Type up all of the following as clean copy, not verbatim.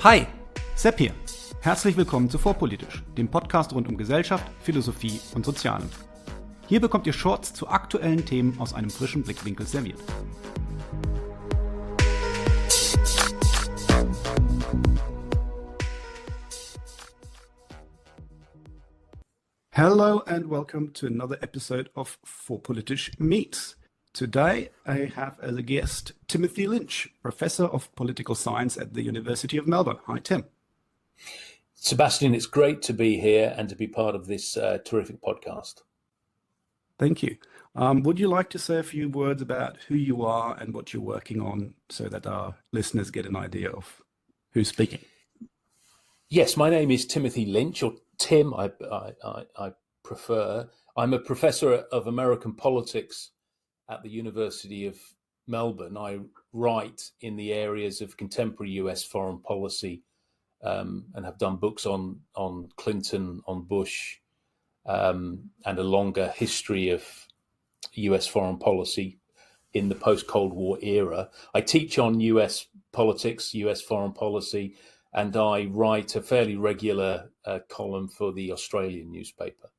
Hi, Sepp hier. Herzlich willkommen zu Vorpolitisch, dem Podcast rund um Gesellschaft, Philosophie und Sozialen. Hier bekommt ihr Shorts zu aktuellen Themen aus einem frischen Blickwinkel serviert. Hello and welcome to another episode of Vorpolitisch Meets. Today I have as a guest Timothy Lynch, Professor of Political Science at the University of Melbourne. Hi, Tim. Sebastian, it's great to be here and to be part of this terrific podcast. Thank you. Would you like to say a few words about who you are and what you're working on so that our listeners get an idea of who's speaking? Yes, my name is Timothy Lynch, or Tim, I prefer. I'm a professor of American politics at the University of Melbourne. I write in the areas of contemporary US foreign policy and have done books on Clinton, on Bush, and a longer history of US foreign policy in the post-Cold War era. I teach on US politics, US foreign policy, and I write a fairly regular column for the Australian newspaper.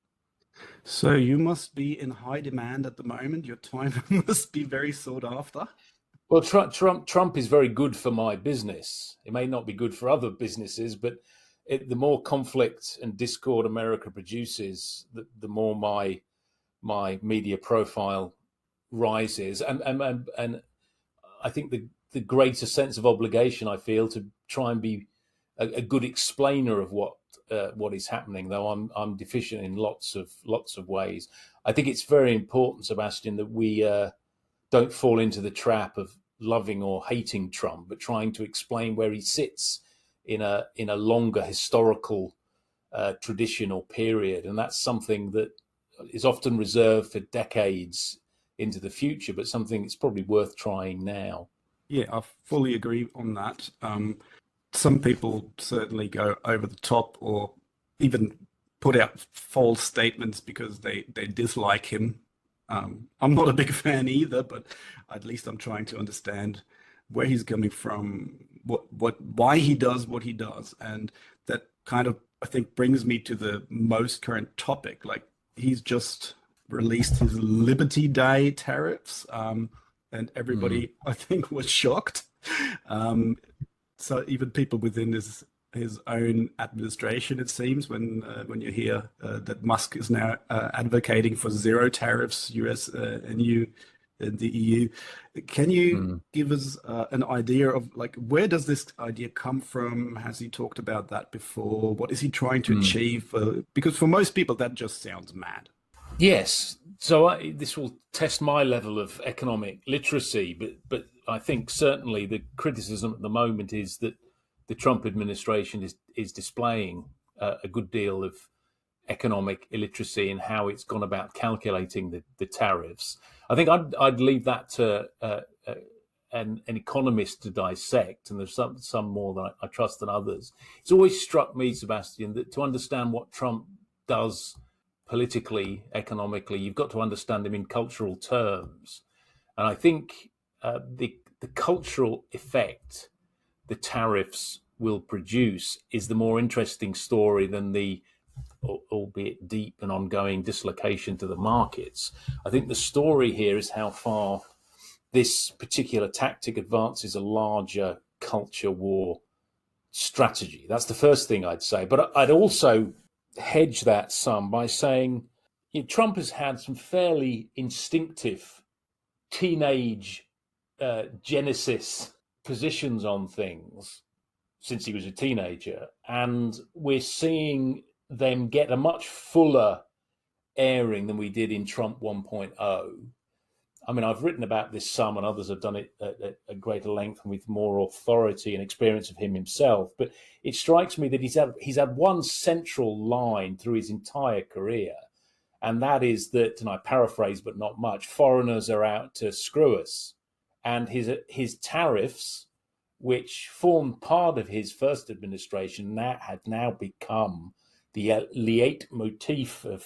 So you must be in high demand at the moment. Your time must be very sought after. Well, Trump is very good for my business. It may not be good for other businesses, but the more conflict and discord America produces, the more my media profile rises, and I think the greater sense of obligation I feel to try and be a good explainer of what is happening, though I'm deficient in lots of ways. I think it's very important, Sebastian, that we don't fall into the trap of loving or hating Trump, but trying to explain where he sits in a longer historical traditional period, and that's something that is often reserved for decades into the future, but something that's probably worth trying now. Yeah, I fully agree on that. Some people certainly go over the top or even put out false statements because they dislike him. I'm not a big fan either, but at least I'm trying to understand where he's coming from, why he does what he does. And that kind of, I think, brings me to the most current topic. Like, he's just released his Liberty Day tariffs, and everybody, I think, was shocked. So even people within his own administration, it seems, when you hear that Musk is now advocating for zero tariffs, US and the EU. Can you give us an idea of, like, where does this idea come from? Has he talked about that before? What is he trying to achieve? Because for most people, that just sounds mad. Yes. So this will test my level of economic literacy, but I think certainly the criticism at the moment is that the Trump administration is displaying a good deal of economic illiteracy in how it's gone about calculating the tariffs. I think I'd leave that to an economist to dissect, and there's some more that I trust than others. It's always struck me, Sebastian, that to understand what Trump does politically, economically, you've got to understand him in cultural terms. And I think the cultural effect the tariffs will produce is the more interesting story than the, albeit deep and ongoing, dislocation to the markets. I think the story here is how far this particular tactic advances a larger culture war strategy. That's the first thing I'd say. But I'd also hedge that some by saying, Trump has had some fairly instinctive teenage genesis positions on things since he was a teenager, and we're seeing them get a much fuller airing than we did in Trump 1.0. I mean, I've written about this some, and others have done it at greater length and with more authority and experience of him himself. But it strikes me that he's had one central line through his entire career, and that is that, and I paraphrase but not much, foreigners are out to screw us. And his tariffs, which formed part of his first administration, had now become the leitmotif of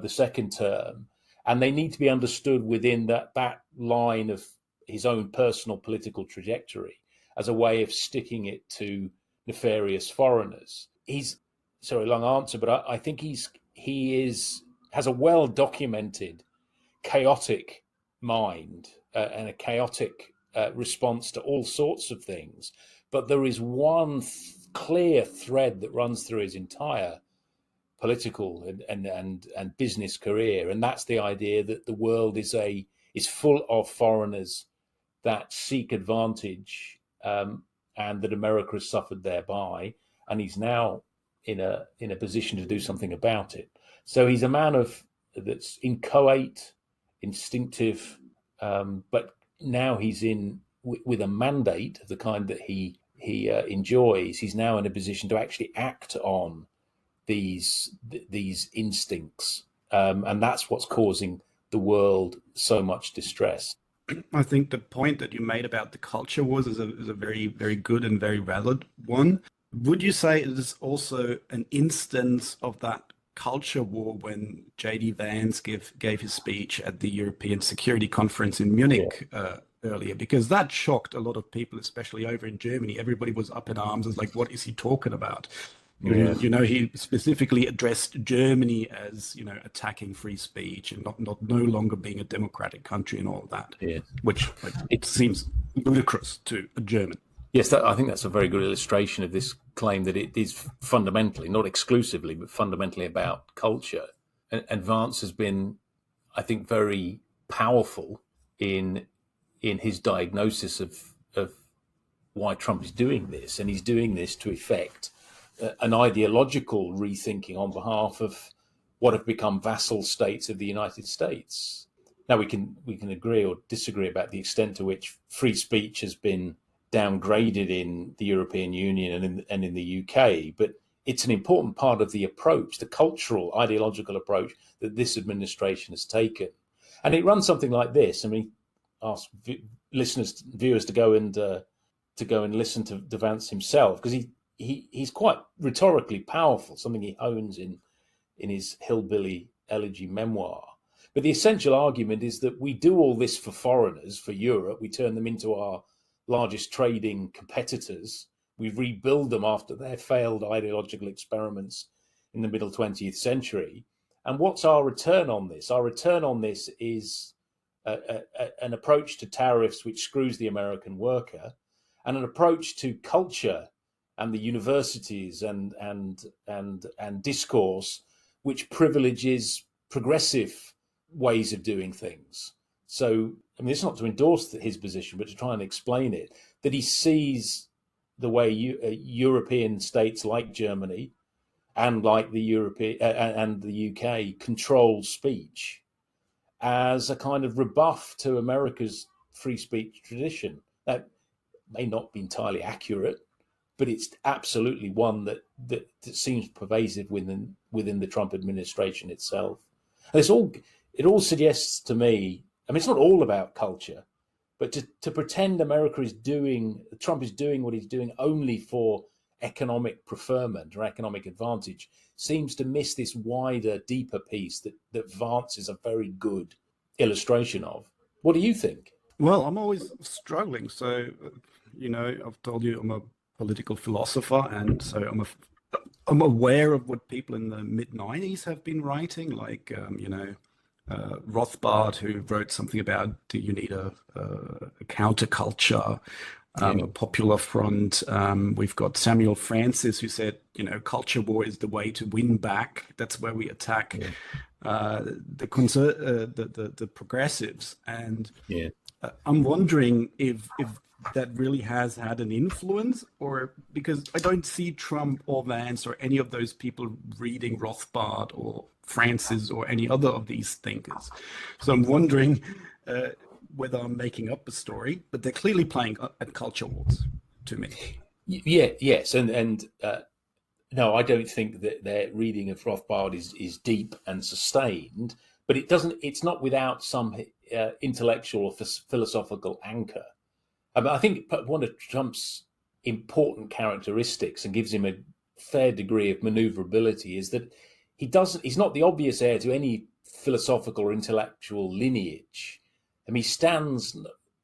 the second term. And they need to be understood within that line of his own personal political trajectory as a way of sticking it to nefarious foreigners. He's sorry, long answer, but I think has a well documented chaotic mind and a chaotic response to all sorts of things. But there is one clear thread that runs through his entire political and business career, and that's the idea that the world is full of foreigners that seek advantage, and that America has suffered thereby, and he's now in a position to do something about it. So he's a man that's inchoate, instinctive, but now he's with a mandate of the kind that he enjoys. He's now in a position to actually act on these instincts, and that's what's causing the world so much distress. I think the point that you made about the culture wars is a very, very good and very valid one. Would you say it is also an instance of that culture war when J.D. Vance gave his speech at the European Security Conference in Munich earlier? Because that shocked a lot of people, especially over in Germany. Everybody was up in arms. It's like, what is he talking about? Yeah. You know, he specifically addressed Germany as, you know, attacking free speech and no longer being a democratic country and all of that, Yeah. which it seems ludicrous to a German. Yes, I think that's a very good illustration of this claim that it is fundamentally, not exclusively, but fundamentally about culture. And Vance has been, I think, very powerful in his diagnosis of why Trump is doing this, and he's doing this to effect an ideological rethinking on behalf of what have become vassal states of the United States. Now we can agree or disagree about the extent to which free speech has been downgraded in the European Union and in the UK, but it's an important part of the approach, the cultural, ideological approach that this administration has taken. And it runs something like this. I mean, ask viewers to go and listen to Vance himself, because he's quite rhetorically powerful, something he hones in his hillbilly elegy memoir. But the essential argument is that we do all this for foreigners, for Europe. We turn them into our largest trading competitors. We rebuild them after their failed ideological experiments in the middle 20th century. And what's our return on this? Our return on this is an approach to tariffs which screws the American worker, and an approach to culture and the universities and discourse which privileges progressive ways of doing things. So, I mean, it's not to endorse his position, but to try and explain it, that he sees the way European states like Germany and like the European and the UK control speech as a kind of rebuff to America's free speech tradition. That may not be entirely accurate, but it's absolutely one that seems pervasive within the Trump administration itself. And it all suggests to me, I mean, it's not all about culture, but to pretend Trump is doing what he's doing only for economic preferment or economic advantage seems to miss this wider, deeper piece that Vance is a very good illustration of. What do you think? Well, I'm always struggling. So, you know, I've told you I'm a political philosopher, and so I'm aware of what people in the mid-90s have been writing, like, Rothbard, who wrote something about, do you need a counterculture, a popular front. We've got Samuel Francis, who said, you know, culture war is the way to win back. That's where we attack the progressives. And I'm wondering if that really has had an influence, or because I don't see Trump or Vance or any of those people reading Rothbard or Francis or any other of these thinkers. So I'm wondering whether I'm making up a story, but they're clearly playing at culture wars to me. Yes, and no, I don't think that their reading of Rothbard is deep and sustained, but it's not without some intellectual or philosophical anchor. I think one of Trump's important characteristics, and gives him a fair degree of maneuverability, is that he's not the obvious heir to any philosophical or intellectual lineage. I mean, he stands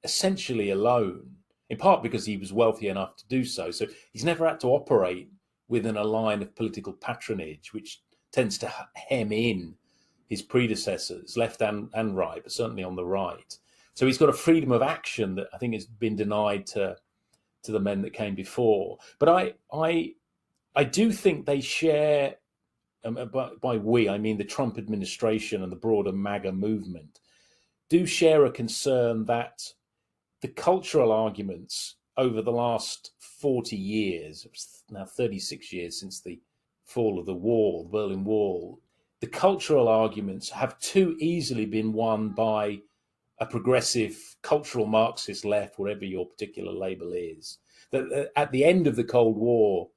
essentially alone, in part because he was wealthy enough to do so. So he's never had to operate within a line of political patronage, which tends to hem in his predecessors, left and right, but certainly on the right. So he's got a freedom of action that I think has been denied to the men that came before. But I do think they share, by we, I mean the Trump administration and the broader MAGA movement, do share a concern that the cultural arguments over the last 40 years, now 36 years since the fall of the wall, the Berlin Wall, the cultural arguments have too easily been won by a progressive cultural Marxist left, whatever your particular label is. That at the end of the Cold War,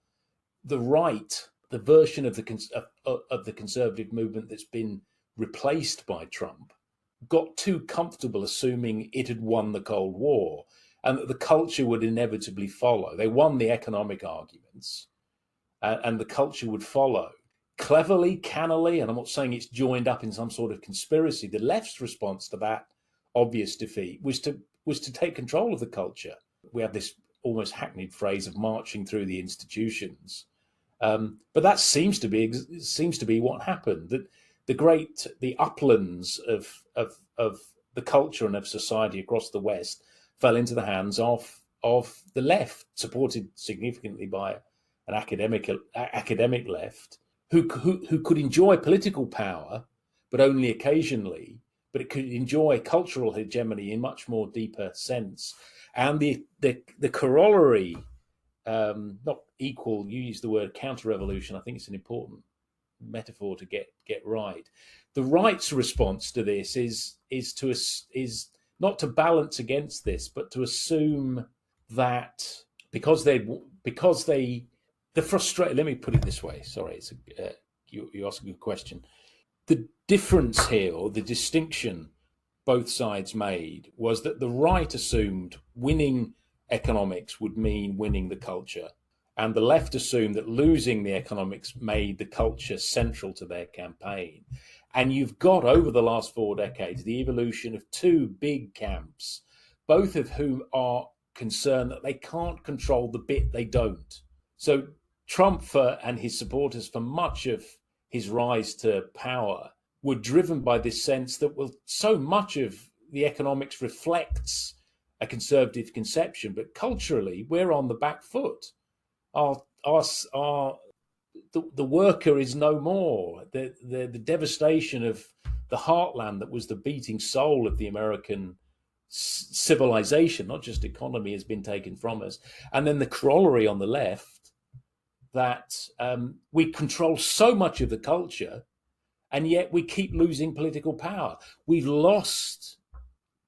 the right, the version of the conservative movement that's been replaced by Trump, got too comfortable assuming it had won the Cold War and that the culture would inevitably follow. They won the economic arguments, and the culture would follow. Cleverly, cannily, and I'm not saying it's joined up in some sort of conspiracy, the left's response to that obvious defeat was to take control of the culture. We have this almost hackneyed phrase of marching through the institutions, but that seems to be what happened. That the uplands of the culture and of society across the West fell into the hands of the left, supported significantly by an academic left, who could enjoy political power, but only occasionally. But it could enjoy cultural hegemony in much more deeper sense. And the corollary, not equal, you use the word counter-revolution, I think it's an important metaphor to get right. The right's response to this is not to balance against this, but to assume that because the frustrate. Let me put it this way. Sorry, you ask a good question. The difference here, or the distinction both sides made, was that the right assumed winning economics would mean winning the culture, and the left assumed that losing the economics made the culture central to their campaign. And you've got, over the last 4 decades, the evolution of two big camps, both of whom are concerned that they can't control the bit they don't. So Trump and his supporters, for much of his rise to power, were driven by this sense that, well, so much of the economics reflects a conservative conception, but culturally we're on the back foot. The worker is no more. The devastation of the heartland that was the beating soul of the American civilization, not just economy, has been taken from us. And then the corollary on the left, that we control so much of the culture, and yet we keep losing political power. We've lost,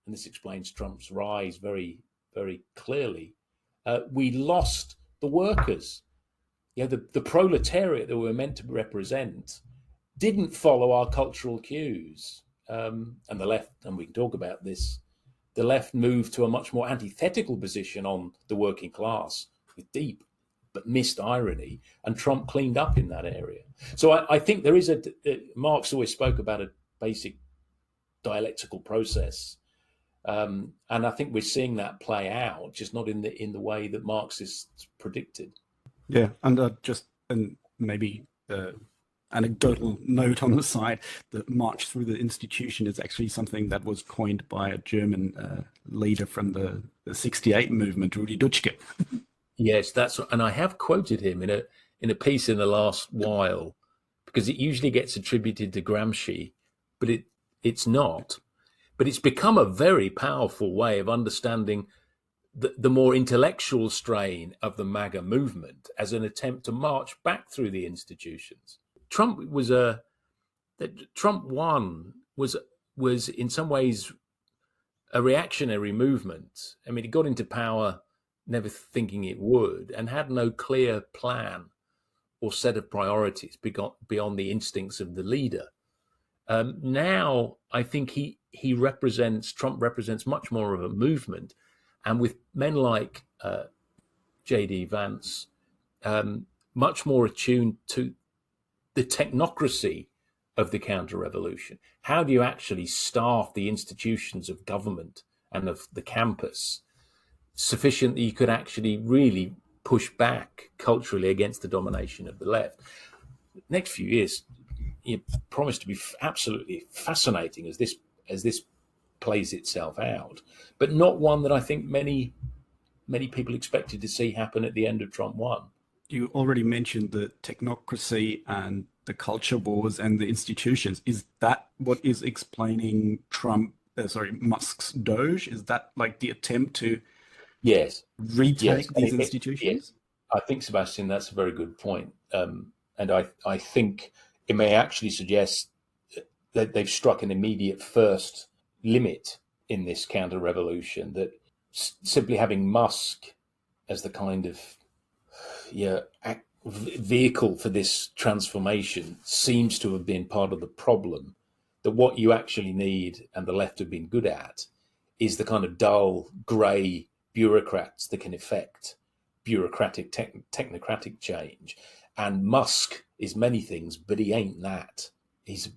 and this explains Trump's rise very, very clearly, we lost the workers. The proletariat that we're meant to represent didn't follow our cultural cues. And the left, and we can talk about this, the left moved to a much more antithetical position on the working class with deep but missed irony, and Trump cleaned up in that area. So I think there is Marx always spoke about a basic dialectical process, and I think we're seeing that play out, just not in the way that Marxists predicted. Yeah, and maybe anecdotal note on the side, the march through the institution is actually something that was coined by a German leader from the 68 movement, Rudi Dutschke. Yes, and I have quoted him in a piece in the last while, because it usually gets attributed to Gramsci, but it's not. But it's become a very powerful way of understanding the more intellectual strain of the MAGA movement as an attempt to march back through the institutions. Trump won was in some ways a reactionary movement. I mean, it got into power never thinking it would, and had no clear plan or set of priorities beyond the instincts of the leader. Now, I think Trump represents much more of a movement, and with men like J.D. Vance, much more attuned to the technocracy of the counter-revolution. How do you actually staff the institutions of government and of the campus sufficient that you could actually really push back culturally against the domination of the left. Next few years, you promise to be absolutely fascinating as this plays itself out, but not one that I think many people expected to see happen at the end of Trump 1. You already mentioned the technocracy and the culture wars and the institutions. Is that what is explaining Musk's Doge? Is that like the attempt to retake these institutions? I think, Sebastian, that's a very good point. And I think it may actually suggest that they've struck an immediate first limit in this counter-revolution, that simply having Musk as the kind of vehicle for this transformation seems to have been part of the problem. That what you actually need, and the left have been good at, is the kind of dull, grey bureaucrats that can effect bureaucratic, technocratic change. And Musk is many things, but he ain't that. He's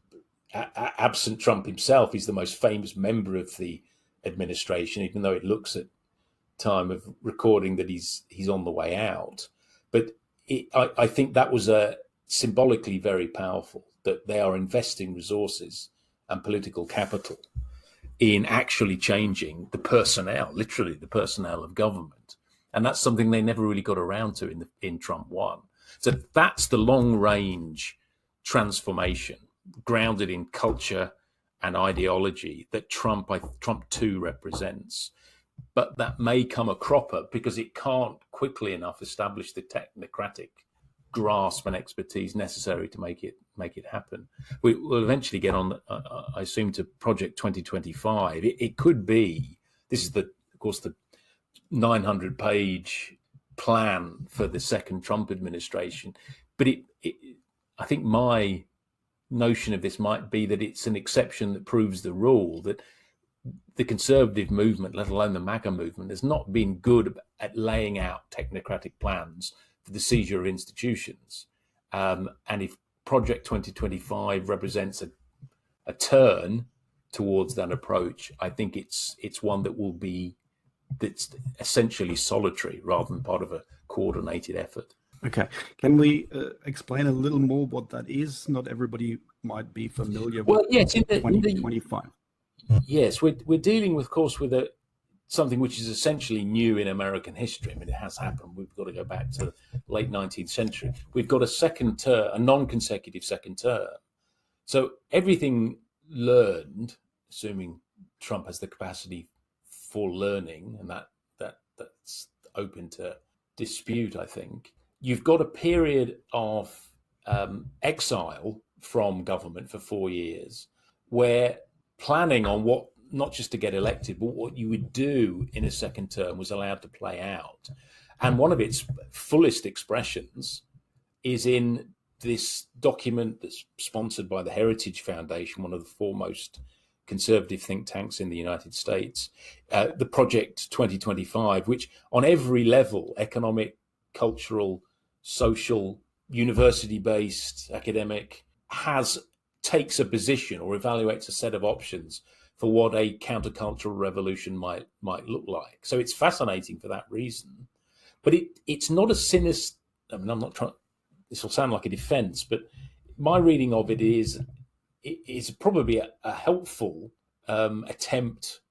absent Trump himself. He's the most famous member of the administration, even though it looks at time of recording that he's on the way out. But I think that was symbolically very powerful, that they are investing resources and political capital in actually changing the personnel, literally the personnel of government. And that's something they never really got around to in Trump 1. So that's the long-range transformation grounded in culture and ideology that Trump 2 represents. But that may come a cropper because it can't quickly enough establish the technocratic grasp and expertise necessary to make it happen. We will eventually get on, I assume, to Project 2025. It could be, this is of course the 900-page plan for the second Trump administration. But I think my notion of this might be that it's an exception that proves the rule, that the conservative movement, let alone the MAGA movement, has not been good at laying out technocratic plans for the seizure of institutions. And if Project 2025 represents a turn towards that approach, I think it's one that's essentially solitary rather than part of a coordinated effort. Okay. Can we explain a little more what that is? Not everybody might be familiar with 2025. Yes, we're dealing, of course, with something which is essentially new in American history. I mean, it has happened. We've got to go back to the late 19th century. We've got a second term, a non-consecutive second term. So everything learned, assuming Trump has the capacity for learning, and that's open to dispute, I think. You've got a period of exile from government for 4 years, where planning on what, not just to get elected, but what you would do in a second term was allowed to play out. And one of its fullest expressions is in this document that's sponsored by the Heritage Foundation, one of the foremost conservative think tanks in the United States, the Project 2025, which on every level, economic, cultural, social, university-based, academic, takes a position or evaluates a set of options for what a countercultural revolution might look like. So it's fascinating for that reason. But it's not a sinister, I mean, I'm not trying, this will sound like a defense, but my reading of it is probably a helpful attempt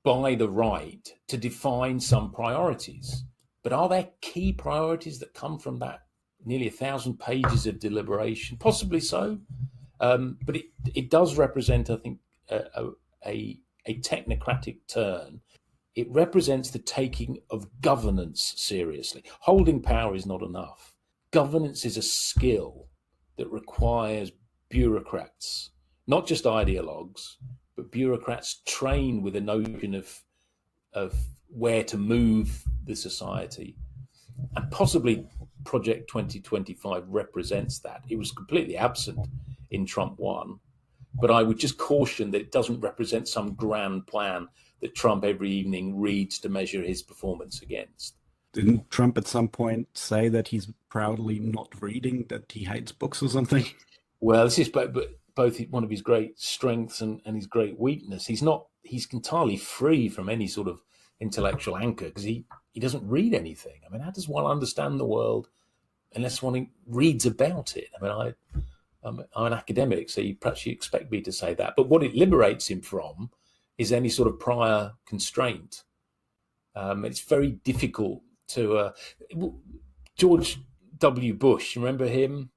by the right to define some priorities. But are there key priorities that come from that nearly 1,000 pages of deliberation? Possibly so. But it does represent, I think, a technocratic turn. It represents the taking of governance seriously. Holding power is not enough. Governance is a skill that requires bureaucrats, not just ideologues, but bureaucrats trained with a notion of where to move the society. And possibly Project 2025 represents that. It was completely absent in Trump 1, but I would just caution that it doesn't represent some grand plan that Trump every evening reads to measure his performance against. Didn't Trump at some point say that he's proudly not reading, that he hates books or something? Well, this is both one of his great strengths and his great weakness. He's entirely free from any sort of intellectual anchor because he doesn't read anything. I mean, how does one understand the world unless one reads about it? I mean, I'm an academic, so perhaps you expect me to say that. But what it liberates him from is any sort of prior constraint. It's very difficult to... George W. Bush, remember him?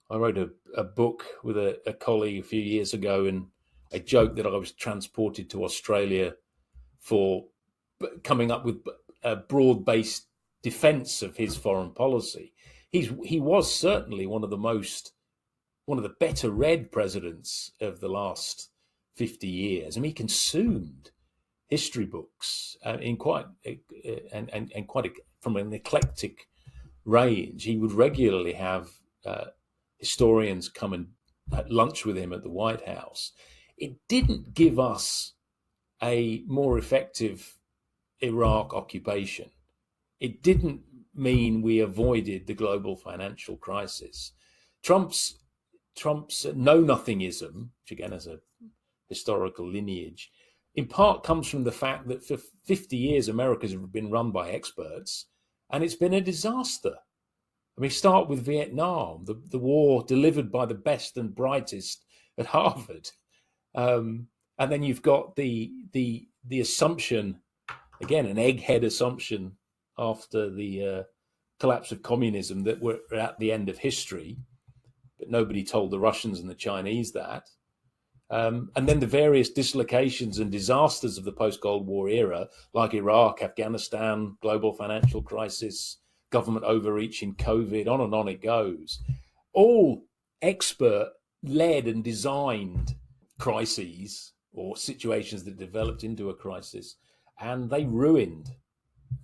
I wrote a book with a colleague a few years ago, and I joked that I was transported to Australia for coming up with a broad-based defence of his foreign policy. He was certainly one of the better read presidents of the last 50 years. I mean, he consumed history books from an eclectic range. He would regularly have historians come and at lunch with him at the White House. It didn't give us a more effective Iraq occupation. It didn't mean we avoided the global financial crisis. Trump's know-nothingism, which again has a historical lineage, in part comes from the fact that for 50 years America's been run by experts, and it's been a disaster. I mean, start with Vietnam, the war delivered by the best and brightest at Harvard. And then you've got the assumption, again, an egghead assumption after the collapse of communism that we're at the end of history, but nobody told the Russians and the Chinese that. And then the various dislocations and disasters of the post-Cold War era, like Iraq, Afghanistan, global financial crisis, government overreach in COVID, on and on it goes. All expert-led and designed crises or situations that developed into a crisis, and they ruined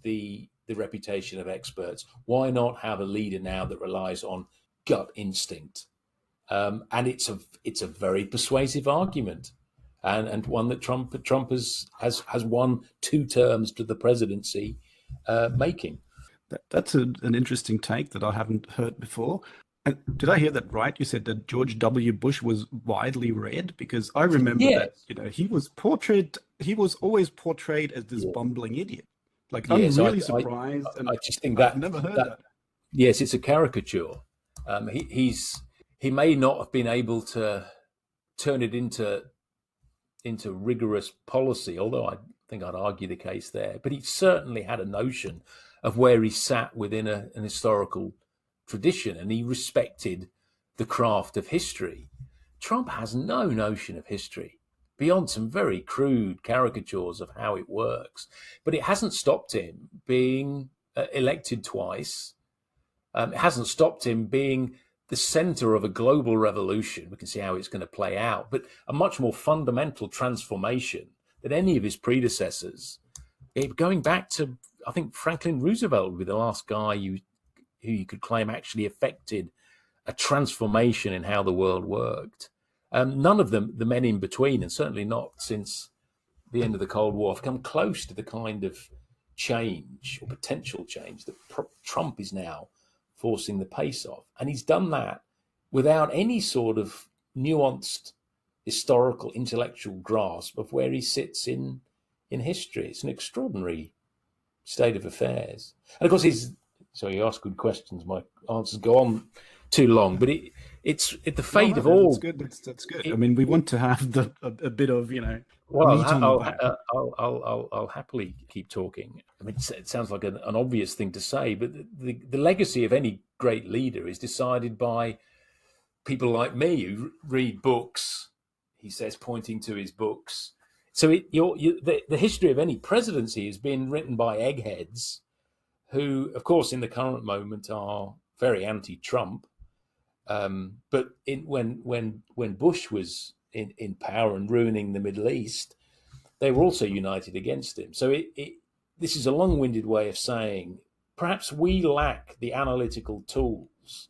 the reputation of experts. Why not have a leader now that relies on gut instinct? And it's a very persuasive argument, and one that Trump has won 2 terms to the presidency making. That's an interesting take that I haven't heard before. And did I hear that right? You said that George W. Bush was widely read, because I remember that he was always portrayed as this bumbling idiot. Like, I'm really surprised. I just think that I've never heard that. Yes, it's a caricature. He may not have been able to turn it into rigorous policy, although I think I'd argue the case there. But he certainly had a notion of where he sat within an historical tradition, and he respected the craft of history. Trump has no notion of history beyond some very crude caricatures of how it works. But it hasn't stopped him being elected twice. It hasn't stopped him being the center of a global revolution. We can see how it's going to play out, but a much more fundamental transformation than any of his predecessors. Going back to, I think, Franklin Roosevelt would be the last guy who you could claim actually affected a transformation in how the world worked. None of them, the men in between, and certainly not since the end of the Cold War, have come close to the kind of change or potential change that Trump is now forcing the pace of. And he's done that without any sort of nuanced historical intellectual grasp of where he sits in history. It's an extraordinary state of affairs. And of course, so you ask good questions, my answers go on too long, but it's at the fate of all. That's good. I mean, we want to have a bit of, Well, I'll happily keep talking. I mean, it sounds like an obvious thing to say, but the legacy of any great leader is decided by people like me who read books. He says, pointing to his books. So the history of any presidency has been written by eggheads who, of course, in the current moment are very anti-Trump. But when Bush was in power and ruining the Middle East, they were also united against him. So this is a long-winded way of saying perhaps we lack the analytical tools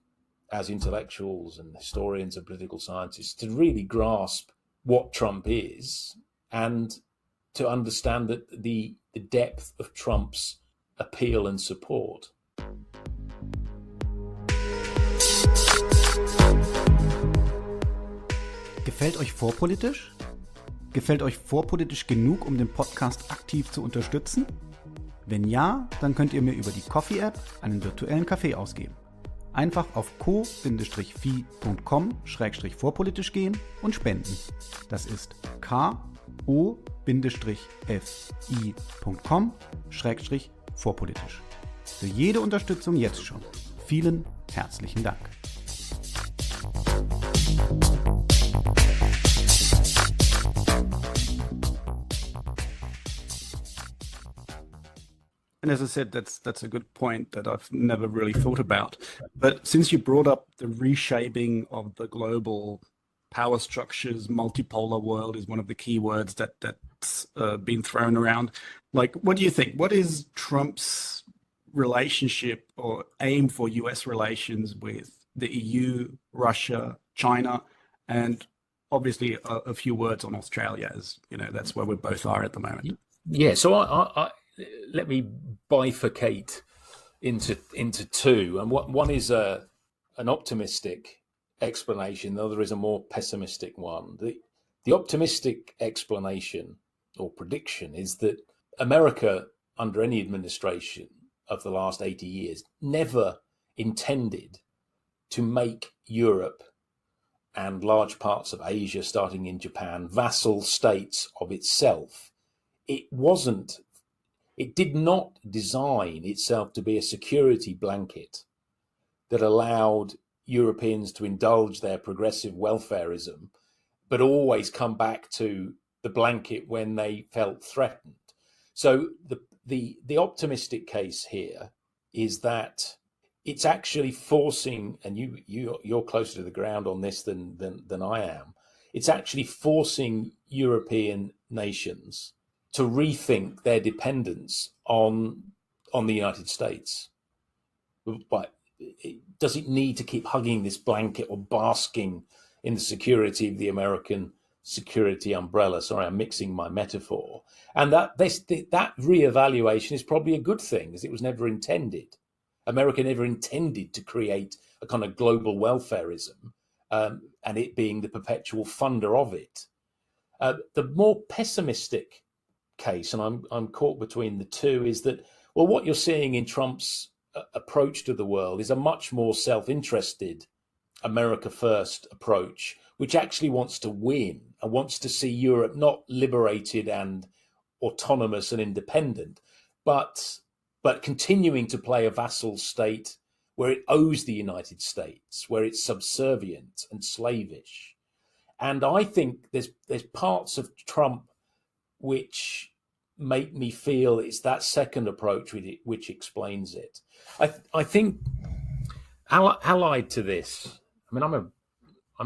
as intellectuals and historians and political scientists to really grasp what Trump is and to understand that the depth of Trump's appeal and support. Gefällt euch vorpolitisch? Gefällt euch vorpolitisch genug, um den Podcast aktiv zu unterstützen? Wenn ja, dann könnt ihr mir über die Coffee-App einen virtuellen Kaffee ausgeben. Einfach auf ko-fi.com/vorpolitisch gehen und spenden. Das ist ko-fi.com/vorpolitisch. Für jede Unterstützung jetzt schon. Vielen herzlichen Dank. And as I said, that's a good point that I've never really thought about. But since you brought up the reshaping of the global power structures, multipolar world is one of the key words that's been thrown around. Like, what do you think? What is Trump's relationship or aim for US relations with the EU, Russia, China, and obviously a few words on Australia, as you know, that's where we both are at the moment. Yeah, so I let me bifurcate into two, and one is an optimistic explanation. The other is a more pessimistic one. The optimistic explanation or prediction is that America, under any administration of the last 80 years, never intended to make Europe and large parts of Asia, starting in Japan, vassal states of itself. It did not design itself to be a security blanket that allowed Europeans to indulge their progressive welfarism, but always come back to the blanket when they felt threatened. So the optimistic case here is that it's actually forcing, and you're closer to the ground on this than I am. It's actually forcing European nations to rethink their dependence on the United States. But does it need to keep hugging this blanket or basking in the security of the American security umbrella? Sorry, I'm mixing my metaphor. And that reevaluation is probably a good thing, as it was never intended. America never intended to create a kind of global welfarism, and it being the perpetual funder of it. The more pessimistic case, and I'm caught between the two, is that, well, what you're seeing in Trump's approach to the world is a much more self-interested America first approach, which actually wants to win and wants to see Europe not liberated and autonomous and independent, but continuing to play a vassal state where it owes the United States, where it's subservient and slavish. And I think there's parts of Trump which make me feel it's that second approach which explains it. I think allied to this, I mean, I'm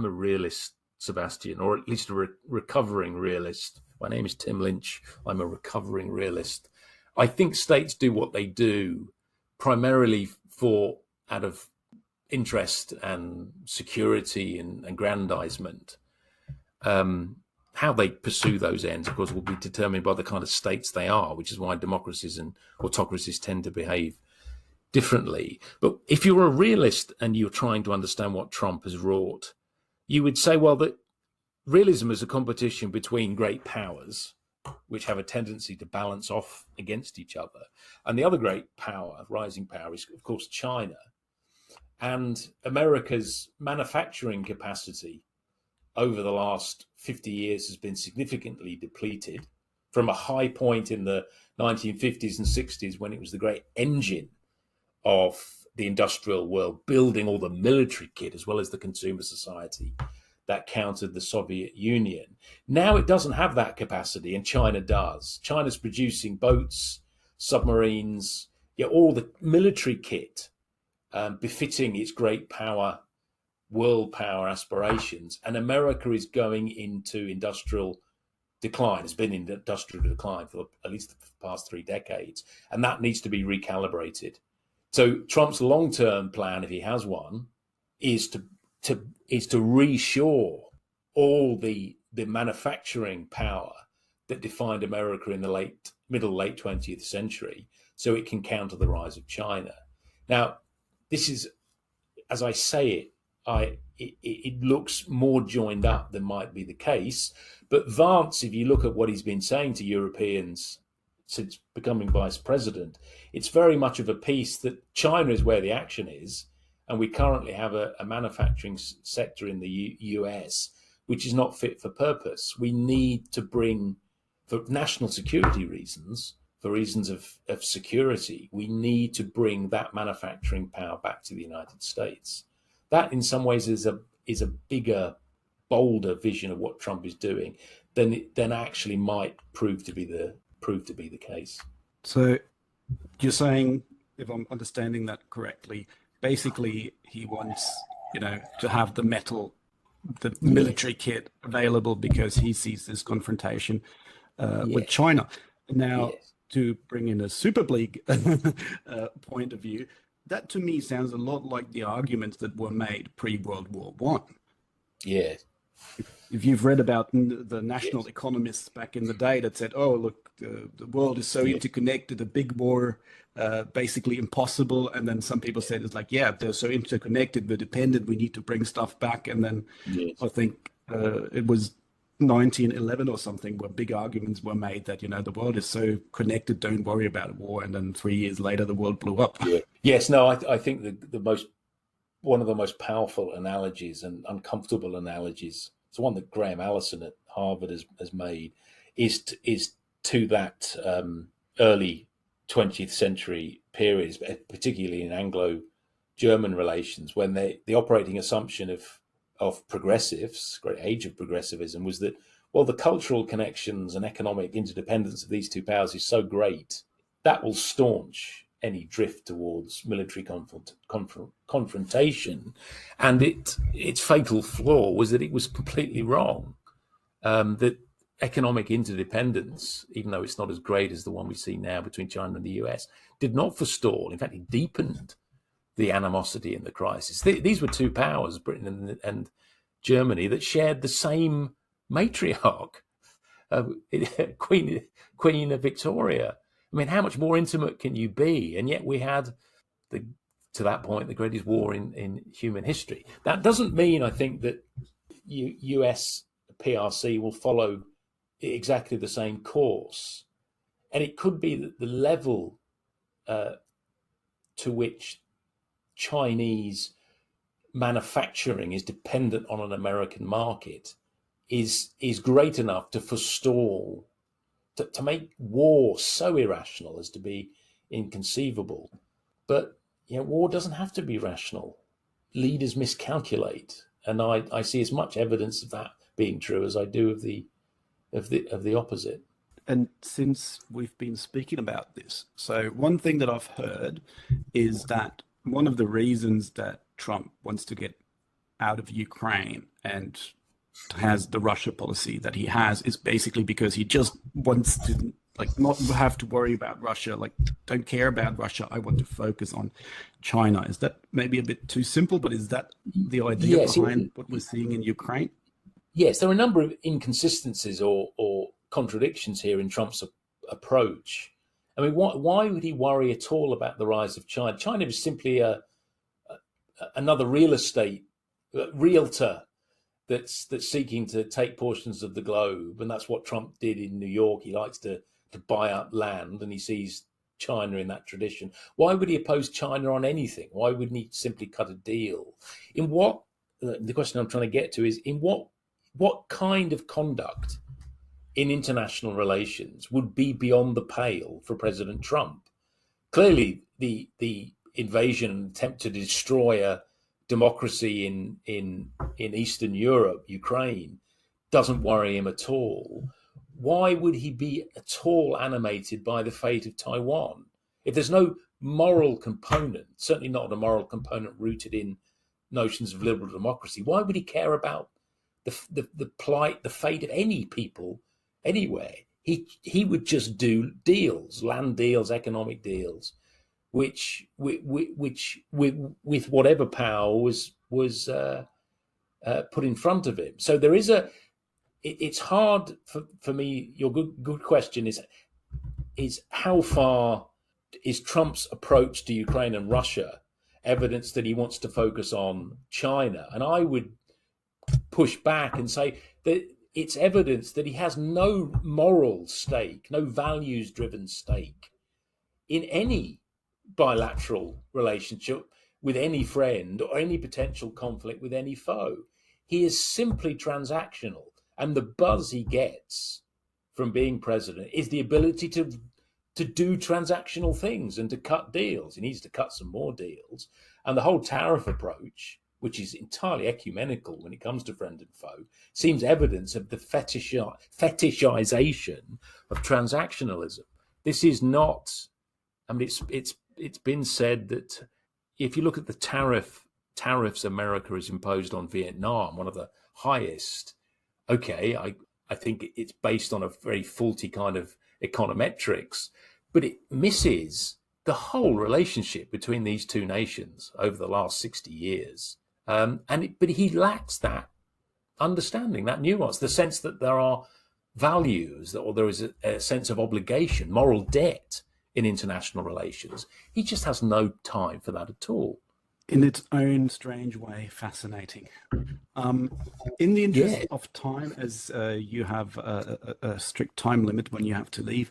a realist, Sebastian, or at least a recovering realist. My name is Tim Lynch. I'm a recovering realist. I think states do what they do primarily out of interest and security and aggrandizement. How they pursue those ends, of course, will be determined by the kind of states they are, which is why democracies and autocracies tend to behave differently. But if you're a realist and you're trying to understand what Trump has wrought, you would say, well, that realism is a competition between great powers, which have a tendency to balance off against each other. And the other great power, rising power, is, of course, China. And America's manufacturing capacity over the last 50 years has been significantly depleted from a high point in the 1950s and 60s, when it was the great engine of the industrial world, building all the military kit as well as the consumer society that countered the Soviet Union. Now it doesn't have that capacity, and China does. China's producing boats, submarines, all the military kit befitting its great power, world power aspirations. And America is going into industrial decline, has been in industrial decline for at least the past 3 decades. And that needs to be recalibrated. So Trump's long-term plan, if he has one, is to reshore all the manufacturing power that defined America in the late 20th century, so it can counter the rise of China. Now, this is, as I say it looks more joined up than might be the case. But Vance, if you look at what he's been saying to Europeans since becoming vice president, it's very much of a piece that China is where the action is, and we currently have a manufacturing sector in the US which is not fit for purpose. We need to bring, for national security reasons, for reasons of security, we need to bring that manufacturing power back to the United States. That, in some ways, is a bigger, bolder vision of what Trump is doing than actually might prove to be the case. So you're saying, if I'm understanding that correctly, basically he wants, to have the military kit available because he sees this confrontation with China. Now, to bring in a super bleak point of view, that to me sounds a lot like the arguments that were made pre-World War One. Yeah. If you've read about the national economists back in the day that said, oh, look, the world is so interconnected, a big war, basically impossible. And then some people said, it's like, yeah, they're so interconnected, we're dependent, we need to bring stuff back. And then I think it was 1911 or something where big arguments were made that, the world is so connected, don't worry about a war. And then 3 years later, the world blew up. Yeah. Yes, no, I think one of the most powerful analogies and uncomfortable analogies, it's one that Graham Allison at Harvard has made, is to that early 20th century periods, particularly in Anglo-German relations, when the operating assumption of progressives, great age of progressivism, was that, well, the cultural connections and economic interdependence of these two powers is so great that will staunch any drift towards military confrontation. And its fatal flaw was that it was completely wrong. That economic interdependence, even though it's not as great as the one we see now between China and the US, did not forestall. In fact, it deepened the animosity in the crisis. These were two powers, Britain and Germany, that shared the same matriarch, Queen Victoria. I mean, how much more intimate can you be? And yet we had, to that point, the greatest war in human history. That doesn't mean, I think, that US PRC will follow exactly the same course. And it could be that the level to which Chinese manufacturing is dependent on an American market is great enough to forestall, to make war so irrational as to be inconceivable. But war doesn't have to be rational. Leaders miscalculate, and I see as much evidence of that being true as I do of the opposite. And since we've been speaking about this, so one thing that I've heard is that one of the reasons that Trump wants to get out of Ukraine and has the Russia policy that he has is basically because he just wants to not have to worry about Russia, don't care about Russia. I want to focus on China. Is that maybe a bit too simple, but is that the idea behind what we're seeing in Ukraine? Yes, there are a number of inconsistencies or contradictions here in Trump's approach. I mean, why would he worry at all about the rise of China? China is simply another real estate realtor that's seeking to take portions of the globe, and that's what Trump did in New York. He likes to buy up land, and he sees China in that tradition. Why would he oppose China on anything? Why wouldn't he simply cut a deal? The question I'm trying to get to is, in what kind of conduct in international relations would be beyond the pale for President Trump? Clearly, the invasion and attempt to destroy a democracy in Eastern Europe, Ukraine, doesn't worry him at all. Why would he be at all animated by the fate of Taiwan? If there's no moral component, certainly not a moral component rooted in notions of liberal democracy, why would he care about the plight, the fate of any people anywhere? He would just do deals, land deals, economic deals, which with whatever power was put in front of him. So there is it's hard for me. Your good question is how far is Trump's approach to Ukraine and Russia evidence that he wants to focus on China? And I would push back and say that it's evidence that he has no moral stake, no values-driven stake in any bilateral relationship with any friend or any potential conflict with any foe. He is simply transactional. And the buzz he gets from being president is the ability to do transactional things and to cut deals. He needs to cut some more deals. And the whole tariff approach, which is entirely ecumenical when it comes to friend and foe, seems evidence of the fetishization of transactionalism. This is not, I mean, it's been said that if you look at the tariffs America has imposed on Vietnam, one of the highest, okay, I think it's based on a very faulty kind of econometrics, but it misses the whole relationship between these two nations over the last 60 years. But he lacks that understanding, that nuance, the sense that there are values, or there is a sense of obligation, moral debt in international relations. He just has no time for that at all. In its own strange way, fascinating. In the interest of time, as you have a strict time limit when you have to leave,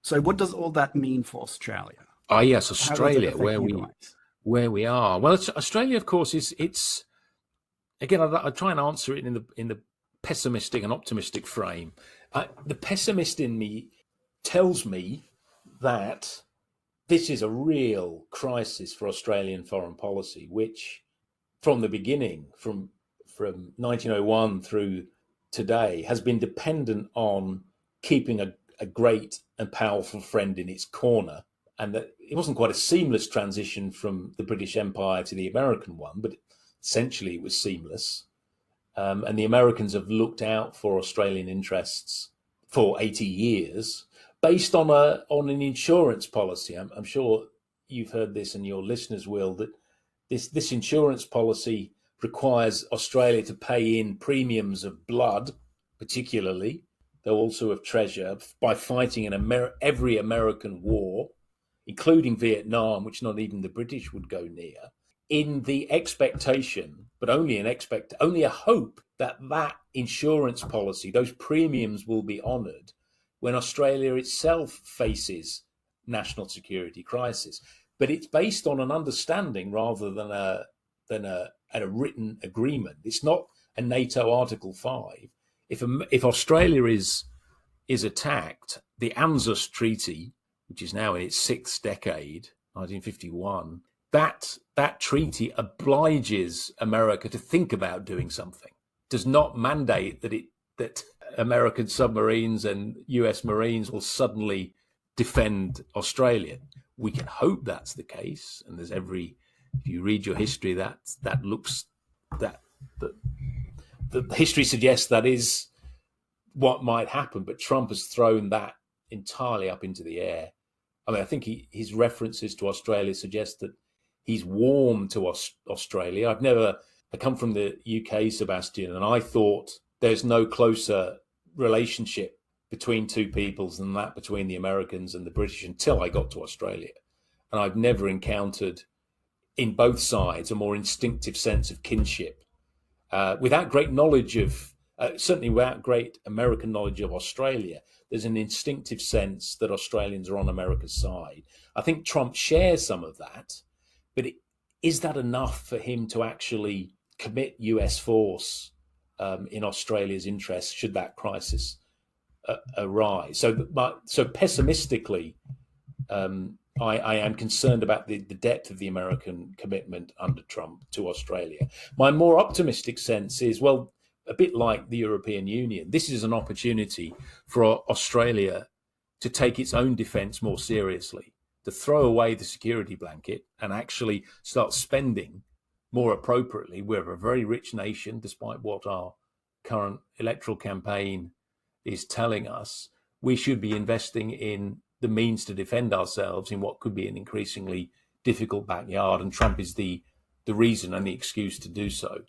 so what does all that mean for Australia? Ah, yes, Australia, where we are. Well, Australia, of course, it's again. I try and answer it in the pessimistic and optimistic frame. The pessimist in me tells me that this is a real crisis for Australian foreign policy, which, from the beginning, from 1901 through today, has been dependent on keeping a great and powerful friend in its corner. And that it wasn't quite a seamless transition from the British Empire to the American one, but essentially it was seamless. And the Americans have looked out for Australian interests for 80 years, based on an insurance policy. I'm sure you've heard this, and your listeners will, that this insurance policy requires Australia to pay in premiums of blood, particularly, though also of treasure, by fighting in every American war, including Vietnam, which not even the British would go near, in the expectation, but only a hope that insurance policy, those premiums, will be honoured when Australia itself faces national security crisis. But it's based on an understanding rather than a written agreement. It's not a NATO Article 5. If Australia is attacked, the ANZUS Treaty, which is now in its sixth decade, 1951, that treaty obliges America to think about doing something. Does not mandate that American submarines and US Marines will suddenly defend Australia. We can hope that's the case, and there's if you read your history, that the history suggests that is what might happen. But Trump has thrown that entirely up into the air. I mean, I think his references to Australia suggest that he's warm to Australia. I come from the UK, Sebastian, and I thought there's no closer relationship between two peoples than that between the Americans and the British until I got to Australia. And I've never encountered in both sides a more instinctive sense of kinship. Without great knowledge of, certainly without great American knowledge of Australia, there's an instinctive sense that Australians are on America's side. I think Trump shares some of that, but is that enough for him to actually commit US force in Australia's interests should that crisis arise? So pessimistically, I am concerned about the depth of the American commitment under Trump to Australia. My more optimistic sense is, well, a bit like the European Union, this is an opportunity for Australia to take its own defence more seriously, to throw away the security blanket and actually start spending more appropriately. We're a very rich nation, despite what our current electoral campaign is telling us. We should be investing in the means to defend ourselves in what could be an increasingly difficult backyard, and Trump is the reason and the excuse to do so.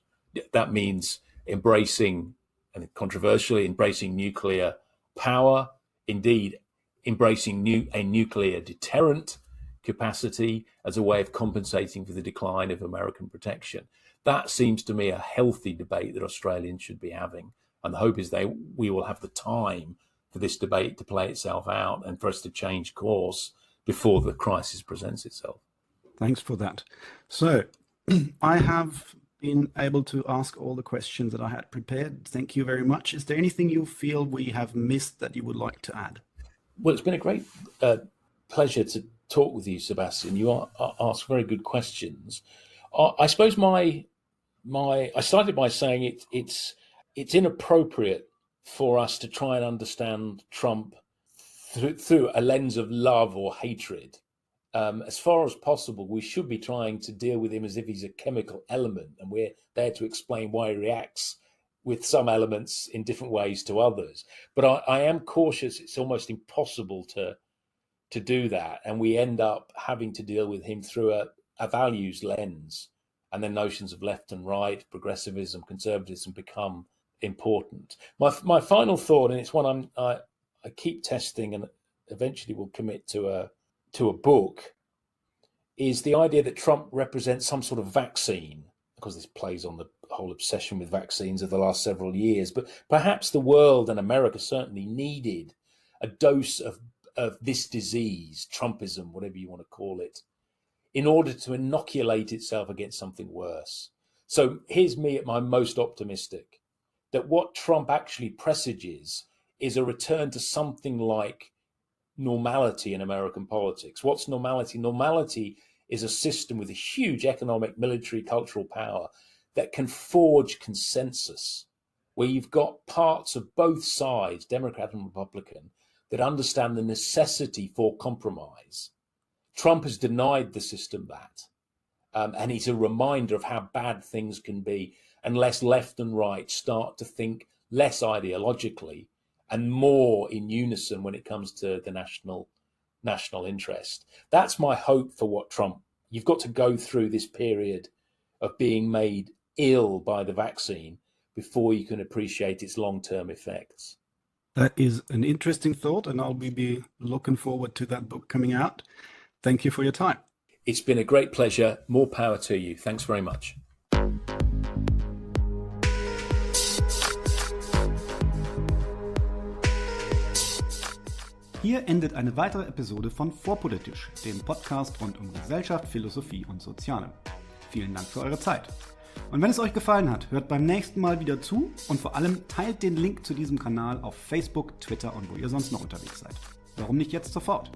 That means embracing, and controversially, embracing nuclear power, indeed embracing a nuclear deterrent capacity as a way of compensating for the decline of American protection. That seems to me a healthy debate that Australians should be having. And the hope is we will have the time for this debate to play itself out and for us to change course before the crisis presents itself. Thanks for that. So I have been able to ask all the questions that I had prepared. Thank you very much. Is there anything you feel we have missed that you would like to add? Well, it's been a great pleasure to talk with you, Sebastian. You ask very good questions. I suppose I started by saying it's inappropriate for us to try and understand Trump through a lens of love or hatred. As far as possible, we should be trying to deal with him as if he's a chemical element, and we're there to explain why he reacts with some elements in different ways to others. But I am cautious. It's almost impossible to do that, and we end up having to deal with him through a values lens, and then notions of left and right, progressivism, conservatism become important. My final thought, and it's one I keep testing and eventually will commit to a book, is the idea that Trump represents some sort of vaccine, because this plays on the whole obsession with vaccines of the last several years. But perhaps the world, and America certainly, needed a dose of this disease, Trumpism, whatever you want to call it, in order to inoculate itself against something worse. So here's me at my most optimistic, that what Trump actually presages is a return to something like normality in American politics. What's normality? Normality is a system with a huge economic, military, cultural power that can forge consensus, where you've got parts of both sides, Democrat and Republican, that understand the necessity for compromise. Trump has denied the system that, and he's a reminder of how bad things can be unless left and right start to think less ideologically and more in unison when it comes to the national interest. That's my hope for what Trump. You've got to go through this period of being made ill by the vaccine before you can appreciate its long-term effects. That is an interesting thought, and I'll be looking forward to that book coming out. Thank you for your time. It's been a great pleasure. More power to you. Thanks very much. Hier endet eine weitere Episode von Vorpolitisch, dem Podcast rund um Gesellschaft, Philosophie und Soziale. Vielen Dank für eure Zeit. Und wenn es euch gefallen hat, hört beim nächsten Mal wieder zu und vor allem teilt den Link zu diesem Kanal auf Facebook, Twitter und wo ihr sonst noch unterwegs seid. Warum nicht jetzt sofort?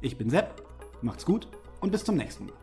Ich bin Sepp, macht's gut und bis zum nächsten Mal.